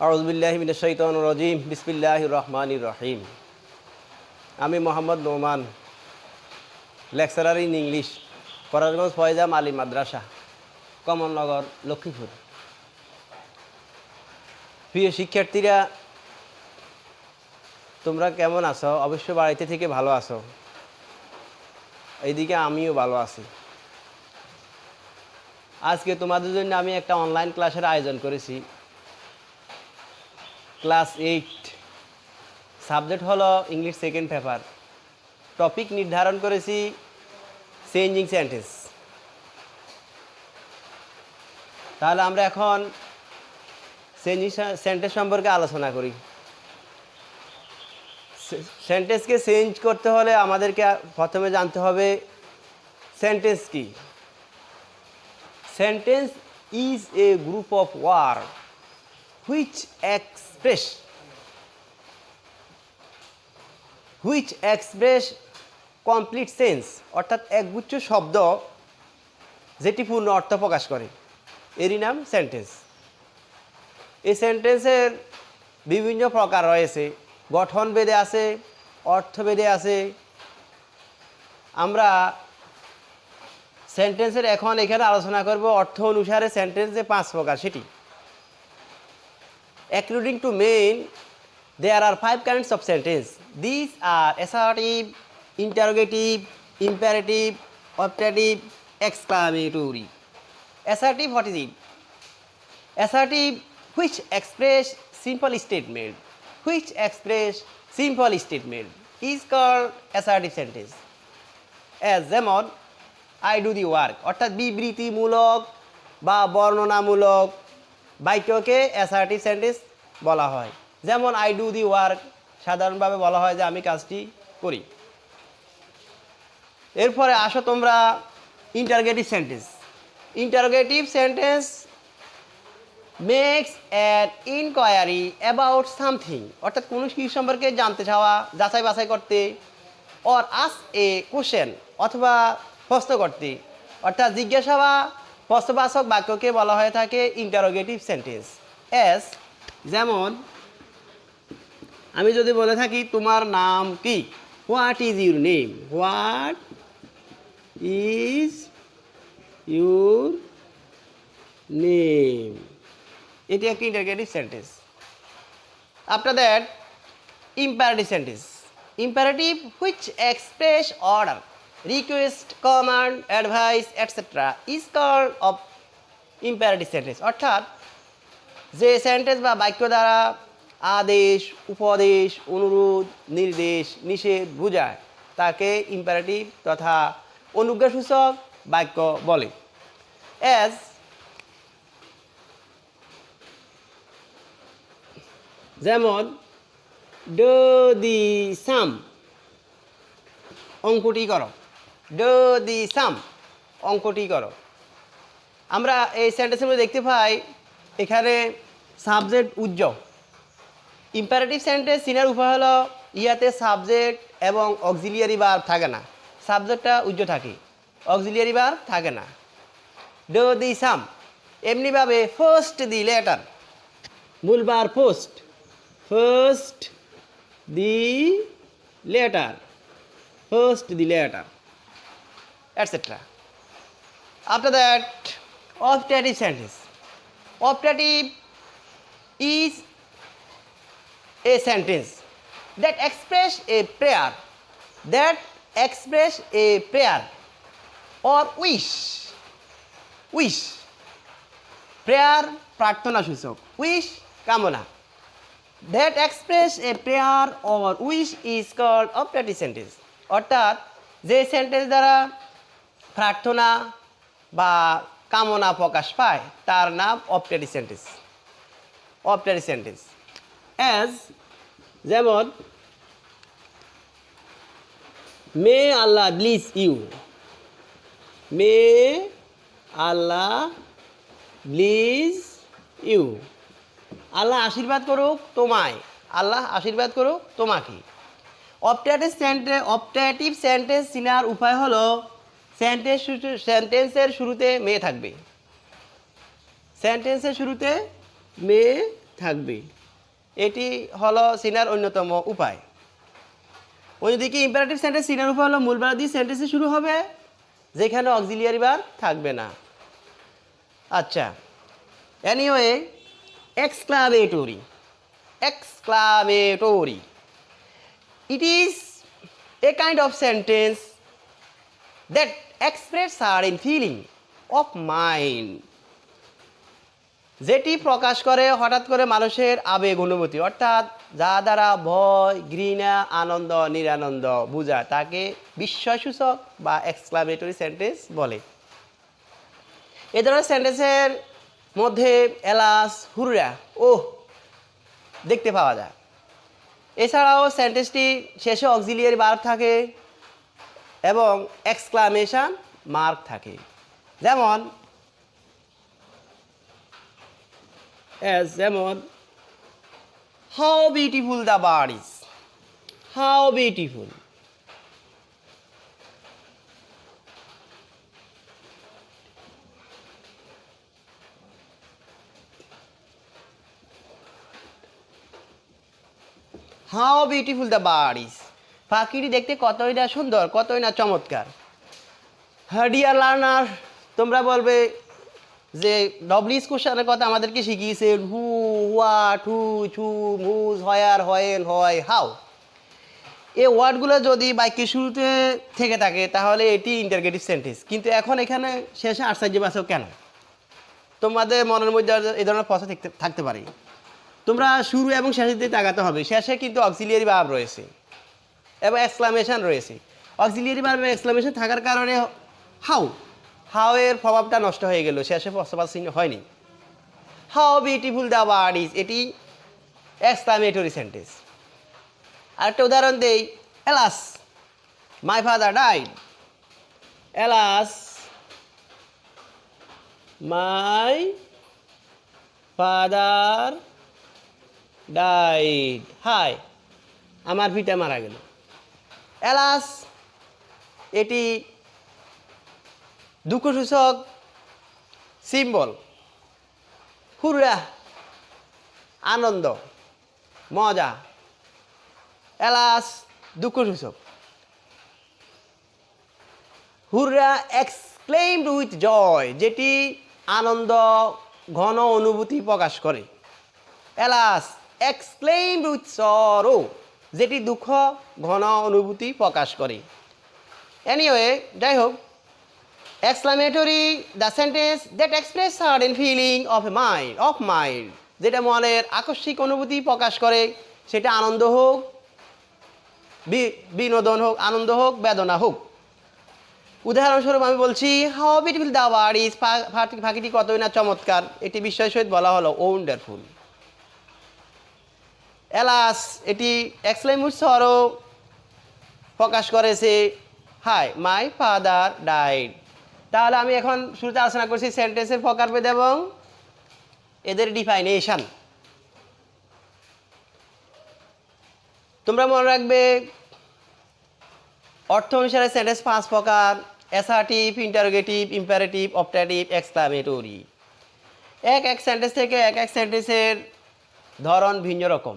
আউযুবিল্লাহি মিনাশ শাইতানির রাজিম বিসমিল্লাহির রহমানির রহিম। আমি Mohammad Noman, lecturer in English, Farajganj Foyzam Ali Madrasa, Kamalnagar, Lakshmipur. প্রিয় শিক্ষার্থীরা, তোমরা কেমন আছো? অবশ্যই বাড়িতে থেকে ভালো আছো। এইদিকে আমিও ভালো আছি। আজকে তোমাদের জন্য আমি একটা অনলাইন ক্লাসের আয়োজন করেছি। ক্লাস 8, সাবজেক্ট হলো ইংলিশ সেকেন্ড পেপার। টপিক নির্ধারণ করেছি চেঞ্জিং সেন্টেন্স। তাহলে আমরা এখন চেঞ্জিং সেন্টেন্স সম্পর্কে আলোচনা করি। সেন্টেন্সকে চেঞ্জ করতে হলে আমাদেরকে প্রথমে জানতে হবে সেন্টেন্স কি। Sentence is a group of word which express complete sense, অর্থাৎ একগুচ্ছ শব্দ যেটি পূর্ণ অর্থ প্রকাশ করে, এরই নাম সেন্টেন্স। এই সেন্টেন্সের বিভিন্ন প্রকার রয়েছে, গঠন ভেদে আছে, অর্থভেদে আছে। আমরা সেন্টেন্সের এখন এখানে আলোচনা করব অর্থ অনুসারে সেন্টেন্স যে 5 প্রকার সেটি। According to main there are 5 kinds of sentence. These are assertive, interrogative, imperative, optative, exclamatory. Assertive, what is it? Assertive, which express simple statement, is called assertive sentence. As যেমন I do the work, অর্থাৎ বিবৃতিমূলক বা বর্ণনামূলক বাক্যকে assertive sentence বলা হয়। যেমন I do the work, সাধারণভাবে বলা হয় যে আমি কাজটি করি। এরপরে আসো তোমরা interrogative sentence makes an inquiry about something, অর্থাৎ কোনো কিছু সম্পর্কে জানতে চাওয়া, যাচাই বাছাই করতে, অর আস এ কোশ্চেন, অথবা প্রশ্ন করতে, অর্থাৎ জিজ্ঞাসা বা প্রশ্নবাচক বাক্যকে বলা হয়ে থাকে ইন্টারোগেটিভ সেন্টেন্স। এস যেমন আমি যদি বলে থাকি তোমার নাম কি, হোয়াট ইজ ইউর নেম, এটি একটি interrogative sentence. After that imperative which express order, request, command, advice etcetera is called of imperative sentence, অর্থাৎ যে সেন্টেন্স বা বাক্য দ্বারা আদেশ, উপদেশ, অনুরোধ, নির্দেশ, নিষেধ বোঝায় তাকে ইম্পারেটিভ তথা অনুজ্ঞাসূচক বাক্য বলে। এজ যেমন ডো দি সাম, অঙ্কটি করো, ডো দি সাম, অঙ্কটি করো। আমরা এই সেন্টেন্সের মধ্যে দেখতে পাই এখানে সাবজেক্ট উজ্জ্বল। ইম্পারেটিভ সেন্টেন্স চিনার উপায় হলো ইয়াতে সাবজেক্ট এবং অক্সিলিয়ারি ভার্ব থাকে না, সাবজেক্টটা উজ্জ্ব থাকে, অক্সিলিয়ারি ভার্ব থাকে না। ডো দি সাম এমনিভাবে ফার্স্ট দি লেটার, মূল verb first the letter, etcetera. After that optative sentence. Optative is a sentence that express a prayer or wish. Prayer প্রার্থনা সূচক, wish কামনা। That express a prayer or wish is called optative sentence, অর্থাৎ যে sentence দ্বারা প্রার্থনা বা কামনা প্রকাশ পায় তার নাম অপটেটিভ সেন্টেন্স। অ্যাজ যেমন মে আল্লাহ ব্লিস ইউ, আল্লাহ আশীর্বাদ করুক তোমায়, আল্লাহ আশীর্বাদ করুক তোমাকে। অপটেটিভ সেন্টেন্স চিনার উপায় হলো সেন্টেন্সের শুরুতে মে থাকবে, থাকবে। এটি হলো চিনার অন্যতম উপায়। অন্যদিকে ইম্পারেটিভ সেন্টেন্স চিনার উপায় হলো মূল ভার্ব দিয়ে সেন্টেন্সে শুরু হবে, যেখানে অক্সিলিয়ারি ভার্ব থাকবে না। আচ্ছা, anyway, exclamatory. Exclamatory. It is a kind of sentence that express certain feeling of mind. যেটি প্রকাশ করে হঠাৎ করে মানুষের আবেগ অনুভূতি, অর্থাৎ যা দ্বারা ভয়, ঘৃণা, আনন্দ, নিরানন্দ বোঝায় তাকে বিস্ময়সূচক বা এক্সক্লামেটরি সেন্টেন্স বলে। এ ধরনের সেন্টেন্সের মধ্যে এলাস, হুররা, ওহ দেখতে পাওয়া যায়। এছাড়াও সেন্টেন্সটি শেষে অক্সিলিয়ারি ভার্ব থাকে এবং এক্সক্লামেশন মার্ক থাকে। যেমন how beautiful the bird is. How beautiful. How beautiful the bird is. পাখিটি দেখতে কতই না সুন্দর, কতই না চমৎকার। ডিয়ার লার্নার, তোমরা বলবে যে ডব্লিউএস কোশ্চেনের কথা আমাদেরকে শিখিয়েছেন, who, what, which, whom, whose, where, when, why, how. এই ওয়ার্ডগুলো যদি বাক্যের শুরুতে থেকে থাকে তাহলে এটি ইন্টারগেটিভ সেন্টেন্স। কিন্তু এখন এখানে শেষে আশ্চর্যবাচক কেন? তোমাদের মনের মধ্যে এই ধরনের প্রশ্ন থাকতে পারে। তোমরা শুরু এবং শেষের দিকে তাকাতে হবে। শেষে কিন্তু অক্সিলিয়ারি ভার্ব রয়েছে এবং এক্সক্লামেশন রয়েছে। অক্সিলিয়ারি ভার্ব এবং এক্সক্লামেশন থাকার কারণে হাউ এর প্রভাবটা নষ্ট হয়ে গেল, শেষে প্রশ্নবাচক চিহ্ন হয়নি। How beautiful the bird is, এটি এক্সক্লামেটরি সেন্টেন্স। আরেকটা উদাহরণ দেই, alas my father died. Alas my father died. হাই, আমার পিতা মারা গেল। এলাস এটি দুঃখসূচক সিম্বল। হুররা আনন্দ, মজা। এলাস দুঃখসূচক। হুররা এক্সক্লেইমড উইথ জয়, যেটি আনন্দ ঘন অনুভূতি প্রকাশ করে। এলাস এক্সক্লেইমড উইথ সরো, যেটি দুঃখ ঘন অনুভূতি প্রকাশ করে। এনিওয়ে, যাই হোক, exclamatory the sentence that express certain feeling of mind, যেটা মনের আকস্মিক অনুভূতি প্রকাশ করে, সেটা আনন্দ হোক, বিনোদন হোক, আনন্দ হোক, বেদনা হোক। উদাহরণস্বরূপ আমি বলছি, how beautiful the bird is, পাখিটি কতই না চমৎকার। এটি বিস্ময়ের সহিত বলা হলো ওয়ান্ডারফুল। এলাস এটি এক্সক্লেইম উইথ সরো প্রকাশ করেছে, হাই মাই ফাদার ডাইড। তাহলে আমি এখন শুরুতে আলোচনা করছি সেন্টেন্সের প্রকারভেদ এবং এদের ডিফাইনেশন। তোমরা মনে রাখবে অর্থ অনুসারে সেন্টেন্স 5 প্রকার: assertive, interrogative, imperative, optative, exclamatory. এক সেন্টেন্স থেকে এক সেন্টেন্সের ধরন ভিন্ন রকম।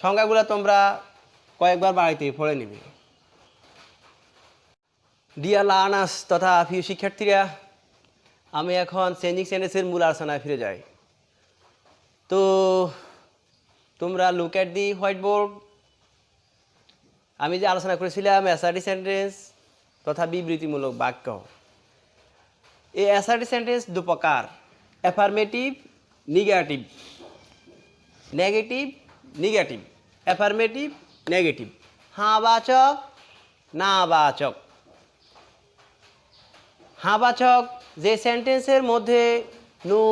সংজ্ঞাগুলো তোমরা কয়েকবার বাড়িতে পড়ে নিবে। ডিয়ার লার্নার্স তথা প্রিয় শিক্ষার্থীরা, আমি এখন চেঞ্জিং সেন্টেন্সের মূল আলোচনায় ফিরে যাই। তো তোমরা look at the white board. আমি যে আলোচনা করেছিলাম অ্যাসার্টিভ সেন্টেন্স তথা বিবৃতিমূলক বাক্য। এই অ্যাসার্টিভ সেন্টেন্স 2 প্রকার: affirmative, negative. Negative, affirmative, negative. হাঁবাচক, নাবাচক। হাঁবাচক যে সেন্টেন্সের মধ্যে no,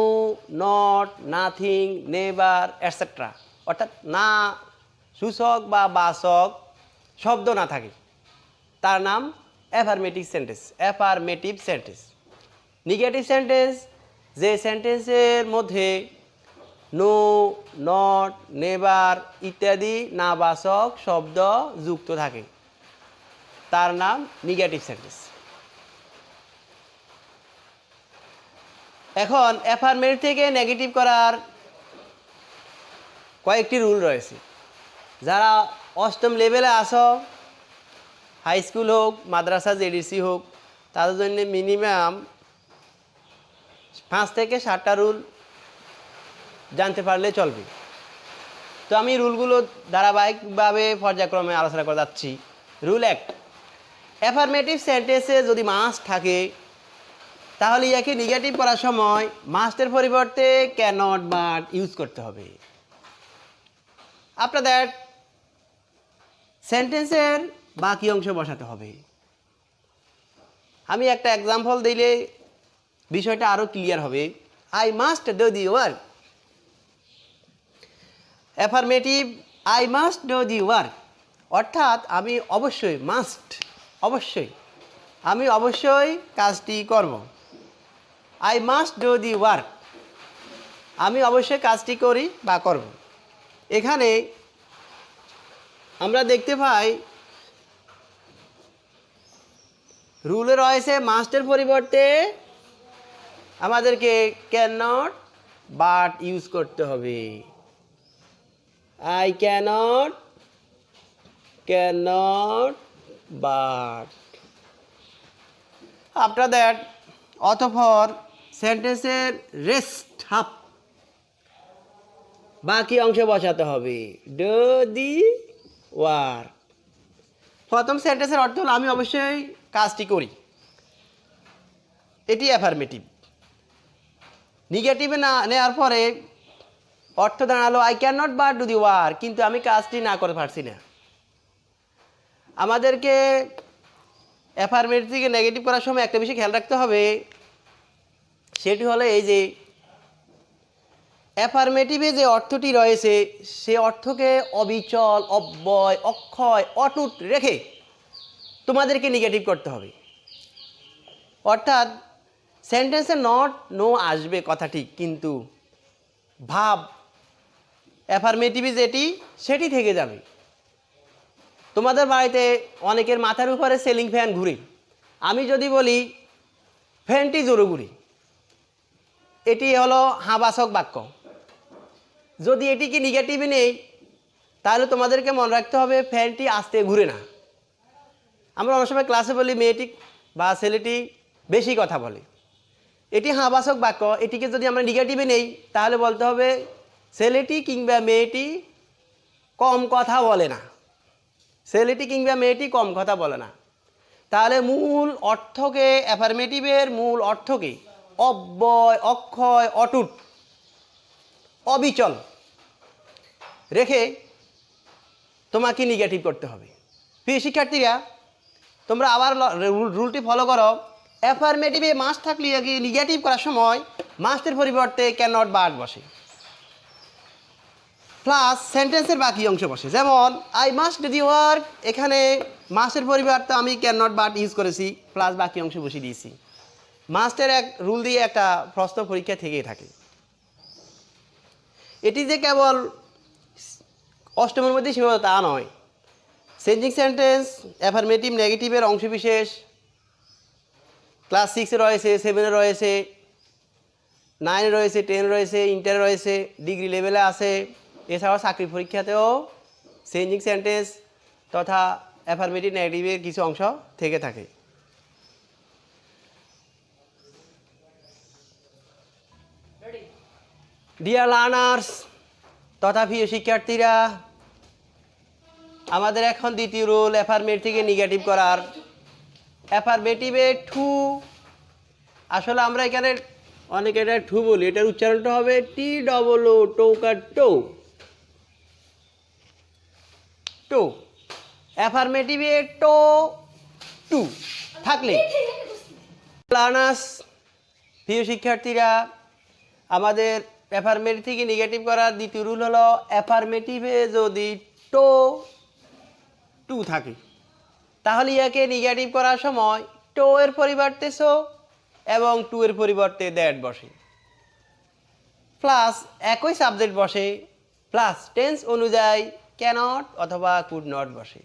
not, nothing, never, etcetera, অর্থাৎ না সূচক বা বাচক শব্দ না থাকে, তার নাম অ্যাফার্মেটিভ সেন্টেন্স। নেগেটিভ সেন্টেন্স যে সেন্টেন্সের মধ্যে নো, নট, নেভার ইত্যাদি নাবাচক শব্দ যুক্ত থাকে, তার নাম নেগেটিভ সেন্টেন্স। এখন অ্যাফার্মেটিভ থেকে নেগেটিভ করার কয়েকটি রুল রয়েছে। যারা অষ্টম লেভেলে আসো, হাই স্কুল হোক, মাদ্রাসা জেডিসি হোক, তাদের জন্য মিনিমাম 5 থেকে 7টা রুল জানতে পারলে চলবে। তো আমি রুলগুলো ধারাবাহিকভাবে পর্যায়ক্রমে আলোচনা করে যাচ্ছি। রুল 1, অ্যাফার্মেটিভ সেন্টেন্সে যদি মাস্ট থাকে তাহলে ইয়াকে নেগেটিভ করার সময় মাস্টের পরিবর্তে ক্যান নট বাট ইউজ করতে হবে। আফটার দ্যাট সেন্টেন্সের বাকি অংশ বসাতে হবে। আমি একটা এক্সাম্পল দিলে বিষয়টা আরও ক্লিয়ার হবে। I must do the work. Affirmative I must do the work, অর্থাৎ আমি অবশ্যই, মাস্ট অবশ্যই, আমি অবশ্যই কাজটি করব। I must do the work, আমি অবশ্যই কাজটি করি বা করব। এখানে আমরা দেখতে পাই রুলে রয়েছে মাস্টের পরিবর্তে আমাদেরকে ক্যান নট বাট ইউজ করতে হবে। I can't, can not but. After that অতঃপর সেন্টেন্সের রেস্ট হাফ বাকি অংশে বসাতে হবে ডু দি ওয়ার্ক। প্রথম সেন্টেন্সের অর্থ হলো আমি অবশ্যই কাজটি করি, এটি অ্যাফার্মেটিভ। নেগেটিভে না নেওয়ার পরে অর্থ দাঁড়ালো I can not but do the work, কিন্তু আমি কাজটি না করে পারছি না। আমাদেরকে অ্যাফার্মেটিভ থেকে নেগেটিভ করার সময় একটা বিষয় খেয়াল রাখতে হবে, সেটি হলো এই যে অ্যাফার্মেটিভে যে অর্থটি রয়েছে সে অর্থকে অবিচল, অব্যয়, অক্ষয়, অটুট রেখে তোমাদেরকে নেগেটিভ করতে হবে। অর্থাৎ সেন্টেন্সে নট, নো আসবে কথা ঠিক, কিন্তু ভাব অ্যাফার্মেটিভে যেটি সেটি থেকে যাবে। তোমাদের বাড়িতে অনেকের মাথার উপরে সিলিং ফ্যান ঘুরে, আমি যদি বলি ফ্যানটি জোরে ঘুরে, এটি হলো হাবাসক বাক্য। যদি এটিকে নেগেটিভে নেই তাহলে তোমাদেরকে মনে রাখতে হবে ফ্যানটি আস্তে ঘুরে না। আমরা অনেক সময় ক্লাসে বলি মেয়েটি বা ছেলেটি বেশি কথা বলে, এটি হাবাসক বাক্য। এটিকে যদি আমরা নেগেটিভে নেই তাহলে বলতে হবে ছেলেটি কিংবা মেয়েটি কম কথা বলে না, ছেলেটি কিংবা মেয়েটি কম কথা বলে না। তাহলে মূল অর্থকে, অ্যাফার্মেটিভের মূল অর্থকে অব্যয়, অক্ষয়, অটুট, অবিচল রেখে তোমাকে নেগেটিভ করতে হবে। প্রিয় শিক্ষার্থীরা, তোমরা আবার রুলটি ফলো করো। অ্যাফার্মেটিভে মাস্ট থাকলে নেগেটিভ করার সময় মাস্টের পরিবর্তে ক্যান নট বাট বসে, প্লাস সেন্টেন্সের বাকি অংশ বসে। যেমন I must do the work, এখানে মাস্টের পরিবর্তে আমি ক্যান নট বাট ইউজ করেছি, প্লাস বাকি অংশ বসিয়ে দিয়েছি। মাস্টের এক রুল দিয়ে একটা প্রশ্ন পরীক্ষা থেকেই থাকে। এটি যে কেবল অষ্টমের মধ্যে সীমাবদ্ধ তা নয়। চেঞ্জিং সেন্টেন্স, অ্যাফার্মেটিভ নেগেটিভের অংশবিশেষ ক্লাস 6-এ রয়েছে, 7-এ রয়েছে, 9-এ রয়েছে, 10 রয়েছে, ইন্টারে রয়েছে, ডিগ্রি লেভেলে আছে। এছাড়াও চাকরি পরীক্ষাতেও চেঞ্জিং সেন্টেন্স তথা অ্যাফার্মেটিভ নেগেটিভের কিছু অংশ থেকে থাকে। ডিয়ার লার্নার্স তথা প্রিয় শিক্ষার্থীরা, আমাদের এখন দ্বিতীয় রুল অ্যাফার্মেটিভ থেকে নেগেটিভ করার। অ্যাফার্মেটিভে টু, আসলে আমরা এখানে অনেকে এটা টু বলি, এটার উচ্চারণটা হবে TOO, টোকা টো, টু। অ্যাফার্মেটিভে টো, টু থাকলে লার্নার্স প্রিয় শিক্ষার্থীরা, আমাদের অ্যাফার্মেটিভ থেকে নেগেটিভ করার দ্বিতীয় রুল হলো অ্যাফার্মেটিভে যদি টো, টু থাকে তাহলে ইয়াকে নেগেটিভ করার সময় টো এর পরিবর্তে সো এবং টু এর পরিবর্তে দ্যাট বসে, প্লাস একই সাবজেক্ট বসে, প্লাস টেন্স অনুযায়ী ক্যানট অথবা কুড নট বসে,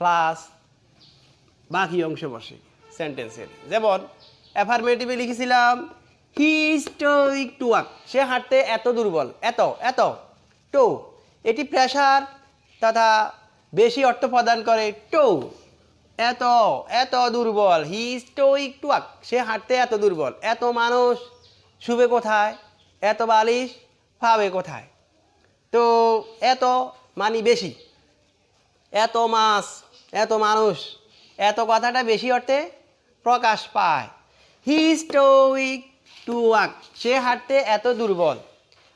প্লাস বাকি অংশ বসে সেন্টেন্সের। যেমন অ্যাফার্মেটিভে লিখেছিলাম হি স্টোইক টু ওয়াক, সে হাঁটতে এত দুর্বল, এত এত টো, এটি প্রেশার তথা বেশি অর্থ প্রদান করে টো, এত এত দুর্বল। হি স্টোইক টু ওয়াক, সে হাঁটতে এত দুর্বল। এত মানুষ শুবে কোথায়, এত বালিশ পাবে কোথায়? তো এত মানে বেশি, এত মাছ, এত মানুষ, এত কথাটা বেশি অর্থে প্রকাশ পায়। হি স্টোইক টু ওয়াক, সে হাঁটতে এত দুর্বল।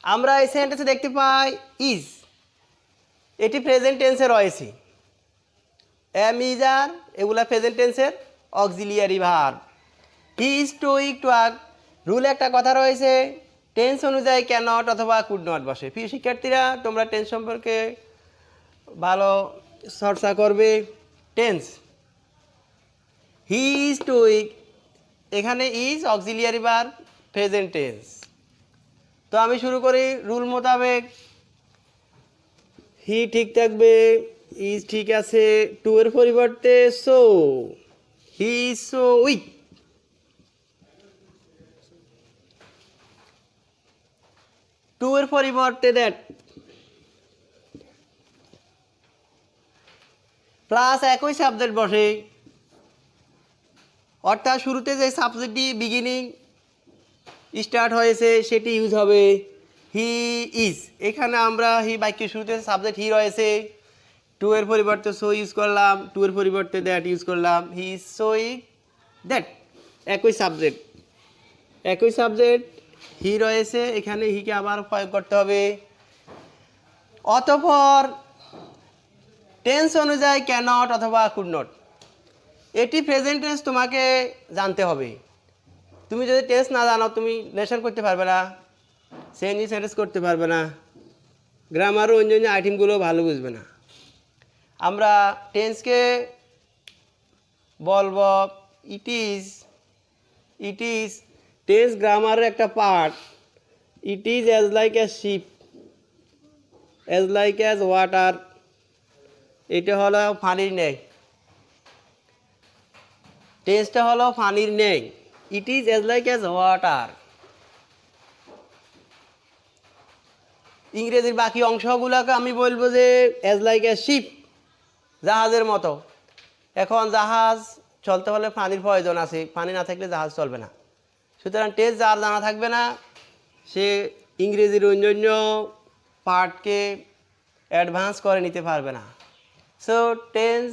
আমরা এই সেন্টেন্সে দেখতে পাই ইজ, এটি প্রেজেন্ট টেন্সে রয়েছে। এম ইজ আর এগুলা প্রেজেন্ট টেন্সের auxiliary verb. He stoic to walk, rule একটা কথা রয়েছে, টেন্স অনুযায়ী ক্যানট অথবা কুড নট বসে। প্রিয় শিক্ষার্থীরা, তোমরা টেন্স সম্পর্কে ভালো চর্চা করবে। টেন্স, হি স্টোইক, এখানে is auxiliary verb, present tense. তো আমি শুরু করি রুল মোতাবেক। হি ঠিক থাকবে, ইজ ঠিক আছে, টু এর পরিবর্তে সো, হি সো উইক। টু এর পরিবর্তে দ্যাট, প্লাস একই সাবজেক্ট বসে, অর্থাৎ শুরুতে যে সাবজেক্টটি বিগিনিং স্টার্ট হয়েছে সেটি ইউজ হবে হি ইজ। এখানে আমরা হি বাক্যের শুরুতে সাবজেক্ট হি রয়েছে, টু এর পরিবর্তে সো ইউজ করলাম, টু এর পরিবর্তে দ্যাট ইউজ করলাম, হি ইজ সোইং দ্যাট। একই সাবজেক্ট, একই সাবজেক্ট হি রয়েছে, এখানে হিকে আবার প্রয়োগ করতে হবে। অতঃপর টেন্স অনুযায়ী ক্যানট অথবা কুড নট, এটি প্রেজেন্ট টেন্স তোমাকে জানতে হবে। তুমি যদি টেন্স না জানো, তুমি লেসন করতে পারবে না, চেঞ্জিং সেন্টেন্স করতে পারবে না, গ্রামার ও অন্যান্য আইটেমগুলো ভালো বুঝবে না। আমরা টেন্সকে বলব it is, it is tense গ্রামারের একটা part. It is as like as ship, as like as water, এটা হলো পানির ন্যায়, টেন্সটা হলো পানির ন্যায়। It is as like as water. ইংরেজির বাকি অংশগুলোকে আমি বলবো যে অ্যাজ লাইক অ্যাজ শিপ, জাহাজের মতো। এখন জাহাজ চলতে হলে পানির প্রয়োজন আছে, পানি না থাকলে জাহাজ চলবে না। সুতরাং টেন্স যার জানা থাকবে না, সে ইংরেজির অন্যান্য পার্টকে অ্যাডভান্স করে নিতে পারবে না। So tense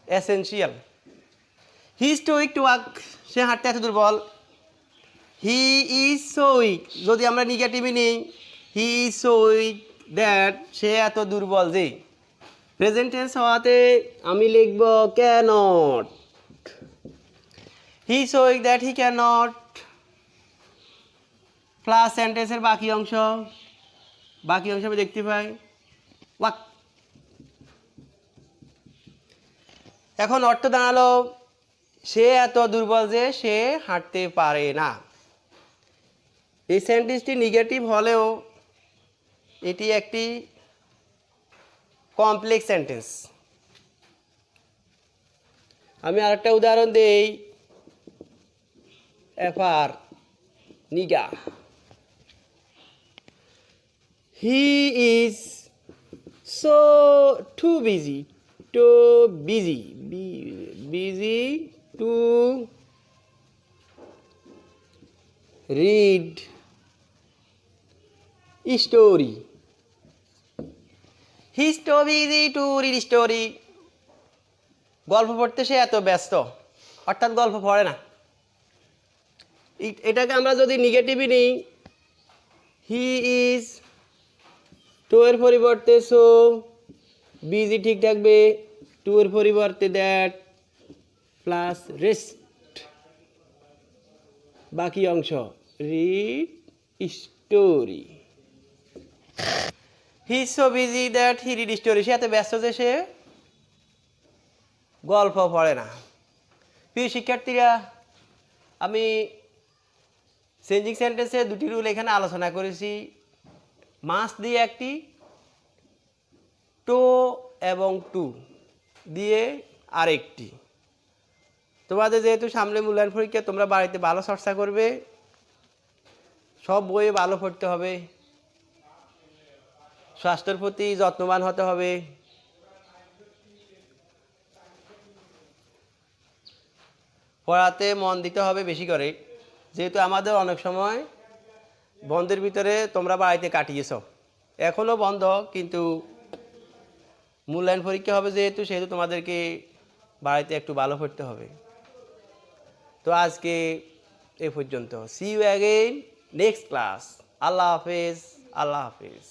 essential. He stoic to walk, সে হাঁটতে এত দুর্বল। হি ইজ সো উইক, যদি আমরা নেগেটিভে নিই, he is so weak that, সে এত দুর্বল যে। প্রেজেন্ট টেন্স হওয়াতে আমি লিখব cannot. He so weak that he cannot, plus সেন্টেন্সের বাকি অংশ, বাকি অংশ আমি দেখতে পাই ওয়াক। এখন অর্থ দাঁড়ালো সে এত দুর্বল যে সে হাঁটতে পারে না। এই সেন্টেন্সটি নেগেটিভ হলেও এটি একটি কমপ্লেক্স সেন্টেন্স। আমি আরেকটা উদাহরণ দেই, এফআর নিগা, he is so too busy, too busy, busy to read story. He is too busy to read story, গল্প পড়তে সে এত ব্যস্ত, অর্থাৎ গল্প পড়ে না। এটাকে আমরা যদি নেগেটিভই নিই, হি ইজ, টু এর পরিবর্তে সো, বিজি ঠিক থাকবে, টু এর পরিবর্তে দ্যাট, প্লাস রেস্ট, বাকি অংশ read story. He is so busy that he read story, সে এত ব্যস্ত যে সে গল্প পড়ে না। প্রিয় শিক্ষার্থীরা, আমি চেঞ্জিং সেন্টেন্সে দুটি রুল এখানে আলোচনা করেছি, মাস্ট দিয়ে একটি, টো এবং টু দিয়ে আরেকটি। তোমাদের যেহেতু সামনে মূল্যায়ন পরীক্ষা, তোমরা বাড়িতে ভালো চর্চা করবে, সব বইয়ে ভালো পড়তে হবে, স্বাস্থ্যের প্রতি যত্নবান হতে হবে, পড়াতে মন দিতে হবে বেশি করে। যেহেতু আমাদের অনেক সময় বন্ধের ভিতরে তোমরা বাড়িতে কাটিয়েছ, এখনও বন্ধ, কিন্তু মূল্যায়ন পরীক্ষা হবে সেহেতু তোমাদেরকে বাড়িতে একটু ভালো পড়তে হবে। তো আজকে এ পর্যন্ত। See you again next class. আল্লাহ হাফেজ, আল্লাহ হাফেজ।